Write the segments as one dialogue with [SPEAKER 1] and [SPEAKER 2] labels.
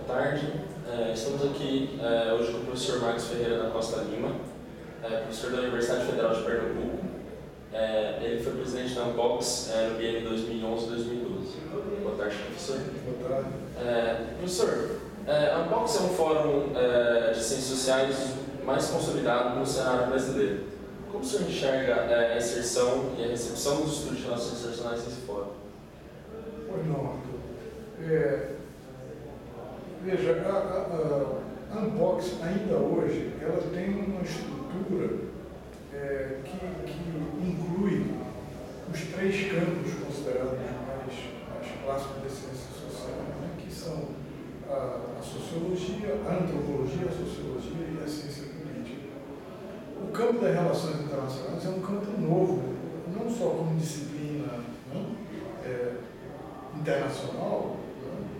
[SPEAKER 1] tarde. Estamos aqui hoje com o professor Marcos Ferreira da Costa Lima, professor da Universidade Federal de Pernambuco. Ele foi presidente da Unbox no biênio 2011-2012. Boa tarde, professor.
[SPEAKER 2] Boa tarde.
[SPEAKER 1] Professor, a Unbox é um fórum de ciências sociais mais consolidado no cenário brasileiro. Como o senhor enxerga a inserção e a recepção dos estudos de relações internacionais nesse fórum?
[SPEAKER 2] Pois não, Arthur. Veja, a Unbox ainda hoje ela tem uma estrutura que inclui os três campos considerados mais clássicos das ciências sociais, né, que são a sociologia, a antropologia, a sociologia e a ciência política. O campo das relações internacionais é um campo novo, não só como disciplina internacional,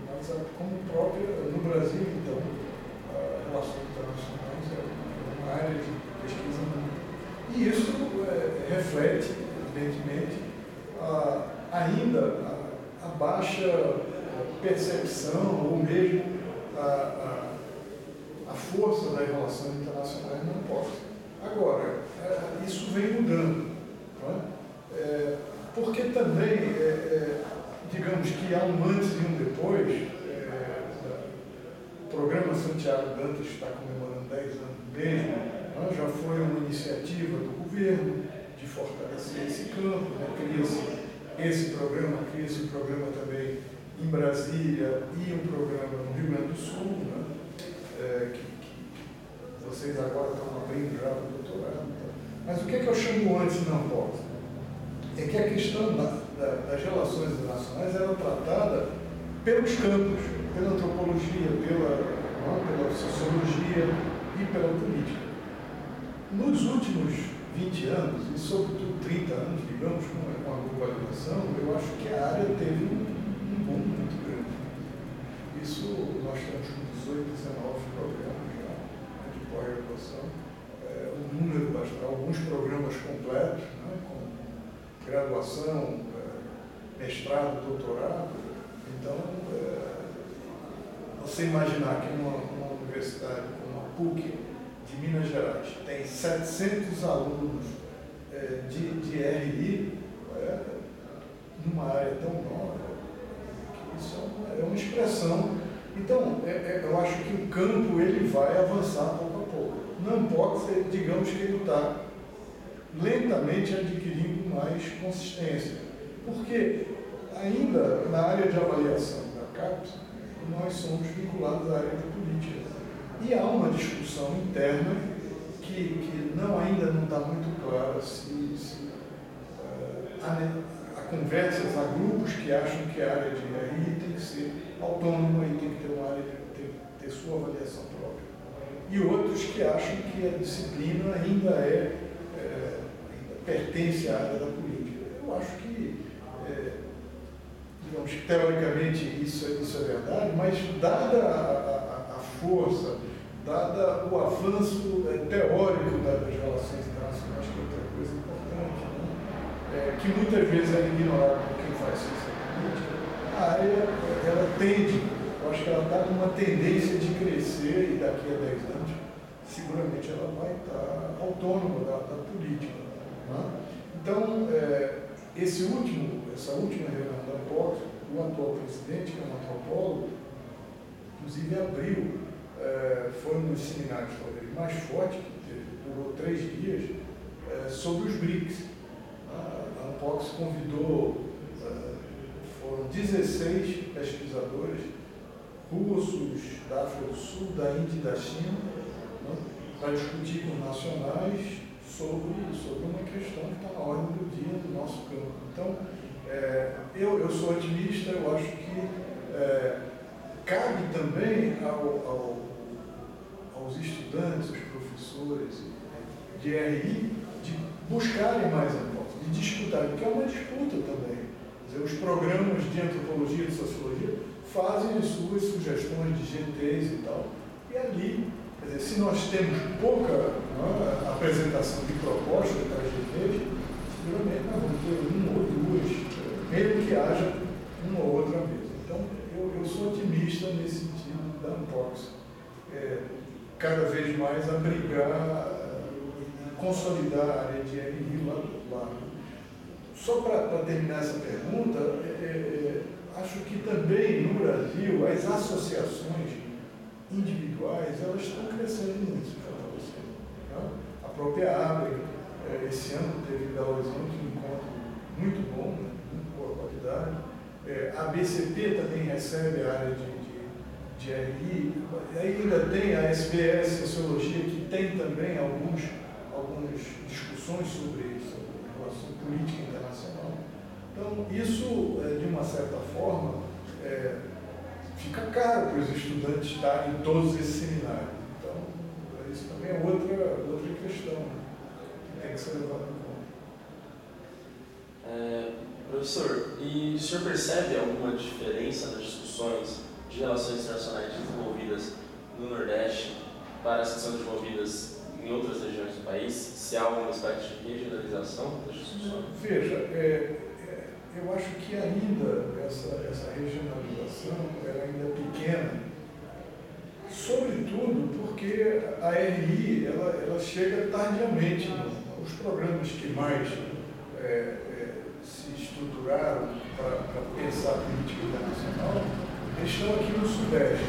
[SPEAKER 2] mas como própria no Brasil, então, relações internacionais é uma área de pesquisa muito. E isso reflete, evidentemente, ainda a baixa percepção ou mesmo a força das relações internacionais não pode. Agora, isso vem mudando, não é? Porque também, digamos que há um antes e um depois. O programa Santiago Dantas está comemorando 10 anos mesmo, né? Já foi uma iniciativa do governo de fortalecer esse campo, né? Cria-se esse programa também em Brasília e um programa no Rio Grande do Sul, né? Que vocês agora estão abrindo já no doutorado. Mas o que eu chamo antes não pode? É que a questão das relações internacionais era tratada pelos campos, pela antropologia, pela sociologia e pela política. Nos últimos 20 anos, e sobretudo 30 anos, digamos, com a globalização, eu acho que a área teve um boom muito grande. Isso, nós estamos com 18, 19 programas já de pós-graduação, um número bastante, alguns programas completos, né, com graduação, mestrado, doutorado. Então, você imaginar que uma universidade como a PUC de Minas Gerais tem 700 alunos de RI, numa área tão nova, que isso é uma expressão. Então, eu acho que o campo ele vai avançar pouco a pouco. Não pode ser, digamos que ele está lentamente adquirindo mais consistência, porque ainda na área de avaliação da CAPES, nós somos vinculados à área da política. E há uma discussão interna que ainda não está muito clara se há conversas, há grupos que acham que a área de RI tem que ser autônoma e tem que ter uma área, tem que ter sua avaliação própria. E outros que acham que a disciplina ainda pertence à área da política. Eu acho que digamos que teoricamente isso é verdade, mas dada a força, dada o avanço teórico das relações internacionais, que é outra coisa importante, né? Que muitas vezes é ignorado por quem faz ciência política, a área ela tende, eu acho que ela está com uma tendência de crescer e daqui a 10 anos seguramente ela vai estar autônoma da política. Né? Então, essa última reunião da Unbox, o atual presidente, que é um antropólogo, inclusive abriu, foi um dos seminários talvez mais fortes que teve, durou 3 dias, sobre os BRICS. A Unbox convidou, foram 16 pesquisadores russos, da África do Sul, da Índia e da China, né, para discutir com nacionais sobre uma questão que está na ordem do dia do nosso campo. Então, eu sou otimista, eu acho que cabe também aos estudantes, aos professores de RI, de buscarem mais a Unbox, de disputarem, porque é uma disputa também. Quer dizer, os programas de antropologia e de sociologia fazem as suas sugestões de GTs e tal, e ali, quer dizer, se nós temos pouca apresentação de propostas para as GTs, seguramente nós vamos ter uma ou duas, mesmo que haja uma ou outra vez. Então, eu sou otimista nesse sentido da Unpox, cada vez mais abrigar e consolidar a área de RI lá. Só para terminar essa pergunta, acho que também no Brasil as associações individuais elas estão crescendo muito, né? A própria ABRE, esse ano teve em Belo Horizonte um encontro muito bom, né? Muito boa qualidade. A BCP também recebe a área de RI, ainda tem a SBS Sociologia, que tem também algumas discussões sobre isso, relação política internacional. Então, isso, de uma certa forma, fica caro para os estudantes estarem em todos esses seminários. Então, isso também é outra questão, né, que tem que ser levada em conta.
[SPEAKER 1] Professor, e o senhor percebe alguma diferença nas discussões de relações internacionais desenvolvidas no Nordeste para as que são desenvolvidas em outras regiões do país? Se há alguma espécie de regionalização das discussões?
[SPEAKER 2] Veja, eu acho que ainda essa regionalização ainda é pequena, sobretudo porque a RI ela chega tardiamente. Os programas que mais se estruturaram para pensar a política internacional estão aqui no Sudeste.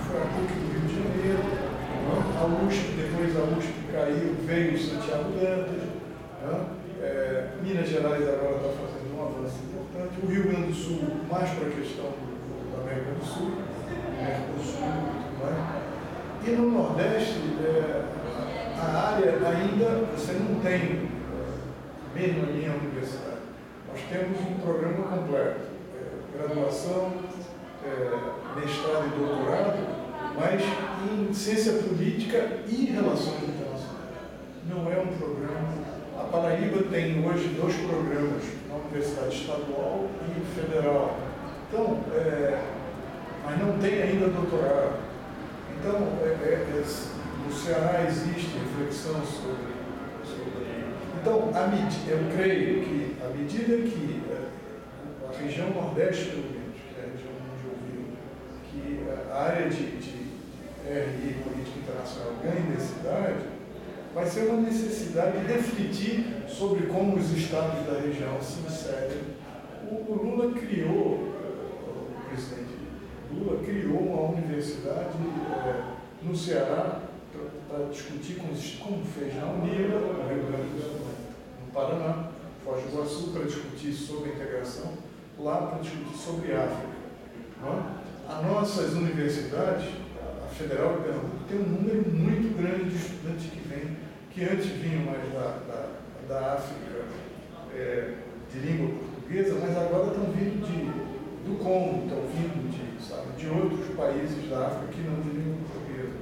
[SPEAKER 2] Foi a PUC do Rio de Janeiro, a USP, depois a USP caiu, veio Santiago Dantas, Minas Gerais agora está fazendo um avanço importante, o Rio Grande do Sul, mais para a questão da América do Sul, e no Nordeste, a área ainda, você não tem, mesmo a minha universidade, nós temos um programa completo, graduação, mestrado e doutorado, mas em ciência política e relações internacionais. Não é um programa. A Paraíba tem hoje 2 programas, na Universidade Estadual e Federal. Então, mas não tem ainda doutorado. Então, no Ceará existe reflexão sobre. Então, eu creio que, à medida que a região Nordeste, pelo menos, que é a região onde eu vivo, que a área de RI, política internacional, ganha densidade, vai ser uma necessidade de refletir sobre como os estados da região se inserem. O Lula criou, o presidente Lula criou uma universidade no Ceará para discutir como fez na Unila, no Rio Grande do Sul, no Paraná, Foz do Iguaçu, para discutir sobre a integração, lá para discutir sobre a África. As nossas universidades, a Federal de Pernambuco, tem um número muito grande de estudantes que antes vinham mais da África, de língua portuguesa, mas agora estão vindo do Congo, estão vindo de outros países da África que não de língua portuguesa.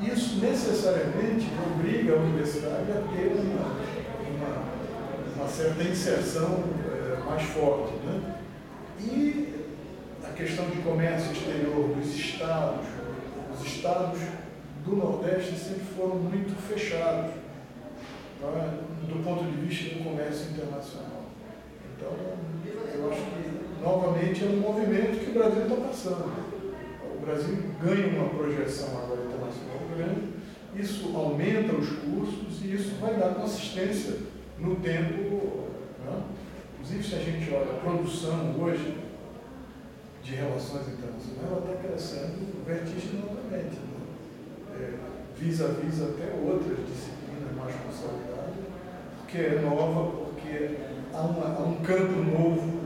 [SPEAKER 2] Isso necessariamente obriga a universidade a ter uma certa inserção mais forte, né? E a questão de comércio exterior dos estados, os estados do Nordeste sempre foram muito fechados, do ponto de vista do comércio internacional. Então, eu acho que, novamente, é um movimento que o Brasil está passando. O Brasil ganha uma projeção agora internacional grande, isso aumenta os custos e isso vai dar consistência no tempo. Inclusive, se a gente olha a produção hoje de relações internacionais, ela está crescendo vertiginosamente, vis-a-vis até outras disciplinas mais consolidadas, porque é nova, porque há um campo novo,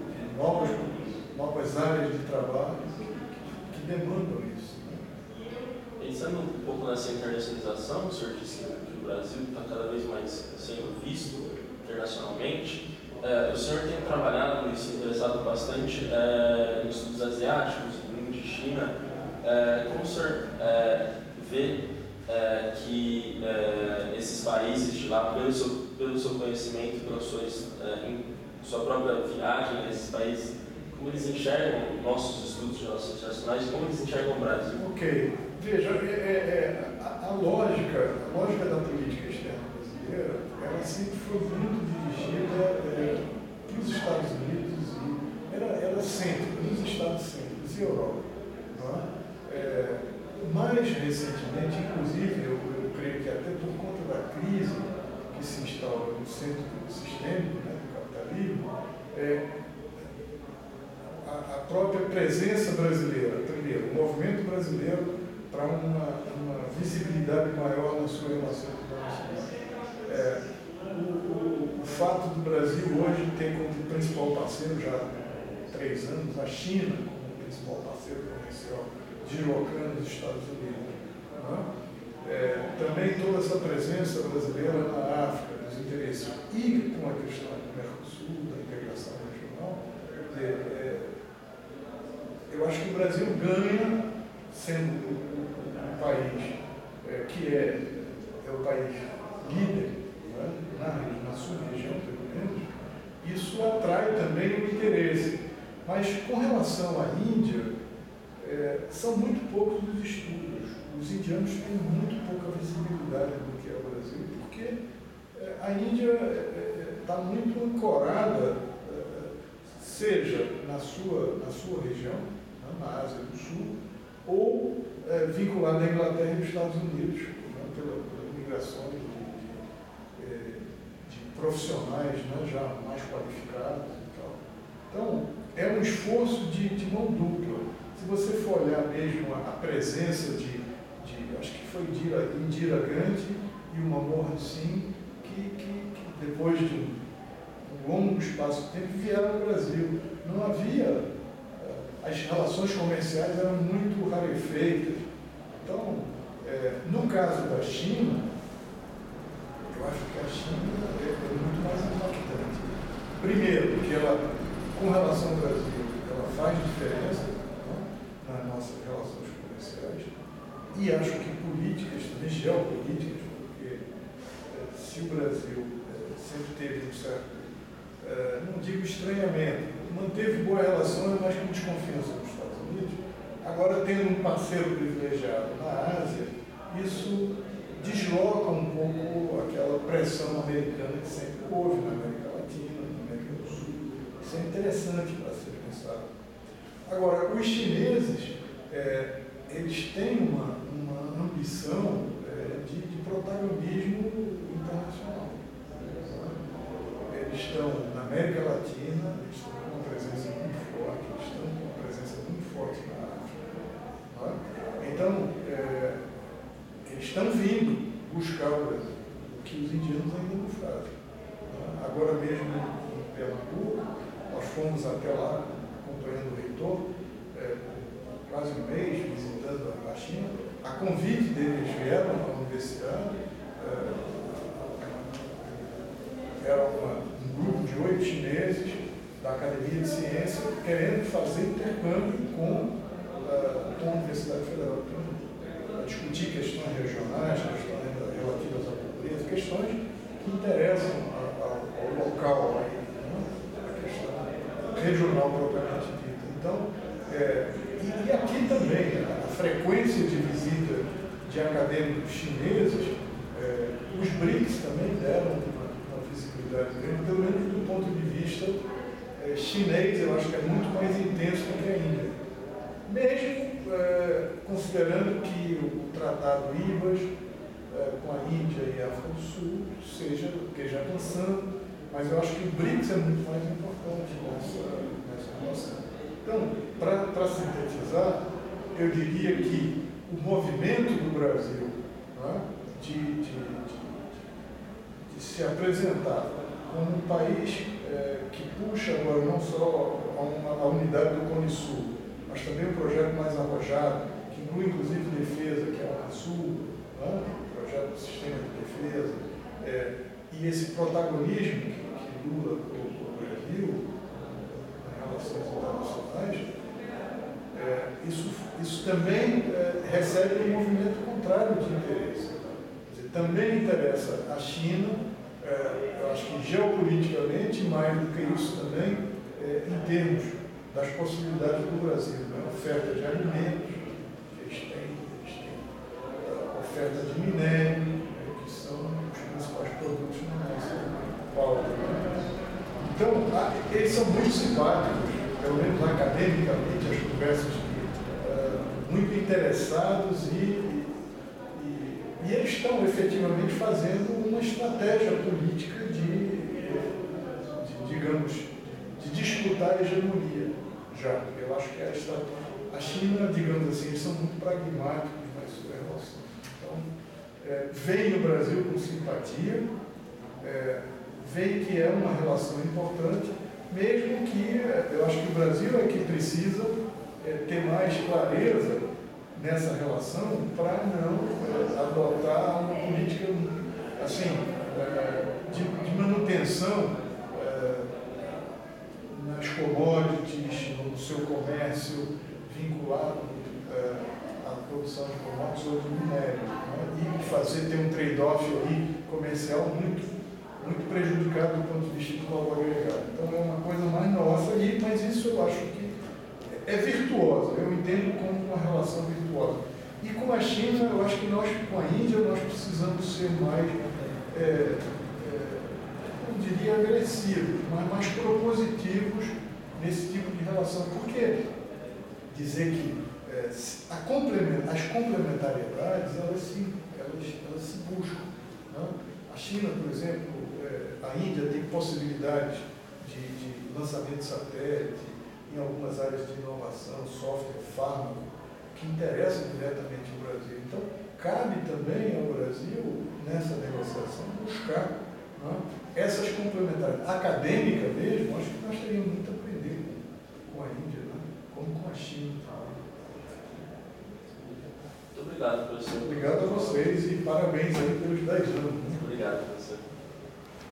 [SPEAKER 2] novas áreas de trabalho que demandam isso.
[SPEAKER 1] Pensando um pouco nessa internacionalização, o senhor disse que o Brasil está cada vez mais sendo visto internacionalmente. O senhor tem trabalhado e se interessado bastante em estudos asiáticos, Índia e China. Como o senhor vê que esses países de lá, pelo seu conhecimento, pela sua própria viagem nesses países, como eles enxergam nossos estudos de relações internacionais e como eles enxergam o Brasil?
[SPEAKER 2] Ok. Veja, a lógica da política externa brasileira, ela sempre foi muito dirigida para os Estados Unidos e era sempre, nos Estados Unidos e Europa. mais recentemente, inclusive, eu creio que até por conta da crise que se instaura no centro do sistêmico, né, do capitalismo, a própria presença brasileira, primeiro, o movimento brasileiro para uma visibilidade maior na sua relação internacional. O fato do Brasil hoje ter como principal parceiro, já há 3 anos, a China como principal parceiro comercial, deslocando os Estados Unidos. Né? Também toda essa presença brasileira na África, dos interesses, e com a questão do Mercosul, da integração regional, eu acho que o Brasil ganha, sendo um país que é o país líder, né, na sua região, pelo menos, isso atrai também o interesse. Mas com relação à Índia, são muito poucos os estudos. Os indianos têm muito pouca visibilidade do que é o Brasil, porque a Índia está muito ancorada, seja na sua região, né, na Ásia do Sul, ou vinculada à Inglaterra e aos Estados Unidos, né, pela migração de profissionais, né, já mais qualificados e tal. Então, é um esforço de mão dupla. Se você for olhar mesmo a presença acho que foi Indira Gandhi e o Manmohan Singh, que depois de um longo espaço de tempo vieram ao Brasil. Não havia, as relações comerciais eram muito rarefeitas. Então, no caso da China, eu acho que a China é muito mais impactante. Primeiro, que ela, com relação ao Brasil, ela faz diferença, né, nas nossas relações comerciais, e acho que políticas, também geopolíticas, porque se o Brasil sempre teve um certo, não digo estranhamento, manteve boa relação, mas com desconfiança dos Estados Unidos, agora tendo um parceiro privilegiado na Ásia, isso desloca um pouco aquela pressão americana que sempre houve na América Latina, na América do Sul. Isso é interessante para ser pensado. Agora, os chineses, eles têm uma ambição de protagonismo internacional. Eles estão na América Latina, eles estão com uma presença muito forte, eles estão com uma presença muito forte na África. Então, eles estão vindo buscar o Brasil, o que os indianos ainda não fazem. Agora mesmo em Pernambuco, nós fomos até lá, acompanhando o reitor, quase um mês, visitando a China. A convite deles vieram à universidade, era um grupo de 8 chineses da Academia de Ciência querendo fazer intercâmbio com a Universidade Federal de Pernambuco, discutir questões regionais, questões relativas à pobreza, questões que interessam ao local, né? A questão regional propriamente dita. Então, e aqui também, a frequência de visita de acadêmicos chineses, os BRICS também deram uma visibilidade grande, pelo menos do ponto de vista chinês, eu acho que é muito mais intenso do que a Índia. Mesmo considerando que o Tratado IBAS com a Índia e a África do Sul esteja avançando, mas eu acho que o BRICS é muito mais importante nessa relação. Então, para sintetizar, eu diria que o movimento do Brasil, né, de se apresentar como um país que puxa agora não só a unidade do Cone Sul, mas também um projeto mais arrojado, que inclui inclusive defesa, que é a Unasul, né, o projeto do sistema de defesa, e esse protagonismo que Lula colocou no Brasil, em relações internacionais, isso também recebe um movimento contrário de interesse. Quer dizer, também interessa a China, eu acho que geopoliticamente, mais do que isso também, em termos das possibilidades do Brasil, né? Oferta de alimentos, eles têm oferta de minério, que são os principais produtos na nossa pauta. Então, eles são muito simpáticos, pelo menos academicamente, as conversas que muito interessados e eles estão efetivamente fazendo uma estratégia política digamos, de disputar a hegemonia já. Eu acho que a China, digamos assim, eles são muito pragmáticos na sua relação. Então, veem o Brasil com simpatia, veem que é uma relação importante, mesmo que eu acho que o Brasil é que precisa ter mais clareza nessa relação para não adotar uma política assim, de manutenção nas commodities, no seu comércio vinculado à produção de commodities ou de minério, né? E ter um trade-off aí comercial muito prejudicado do ponto de vista do valor agregado. Então é uma coisa mais nossa, mas isso eu acho que é virtuosa, eu entendo como uma relação virtuosa. E com a China, eu acho que nós, com a Índia, nós precisamos ser mais, não diria agressivos, mas mais propositivos nesse tipo de relação. Porque dizer que as complementariedades, elas se buscam. Né? A China, por exemplo, a Índia tem possibilidades de lançamento de satélite em algumas áreas de inovação, software, fármaco, que interessam diretamente ao Brasil. Então, cabe também ao Brasil, nessa negociação, buscar, né, essas complementaridades. Acadêmica mesmo, acho que nós teríamos muito a aprender com a Índia, né, como com a China.
[SPEAKER 1] Muito obrigado, professor.
[SPEAKER 2] Obrigado a vocês e parabéns aí pelos 10 anos.
[SPEAKER 1] Muito obrigado, professor.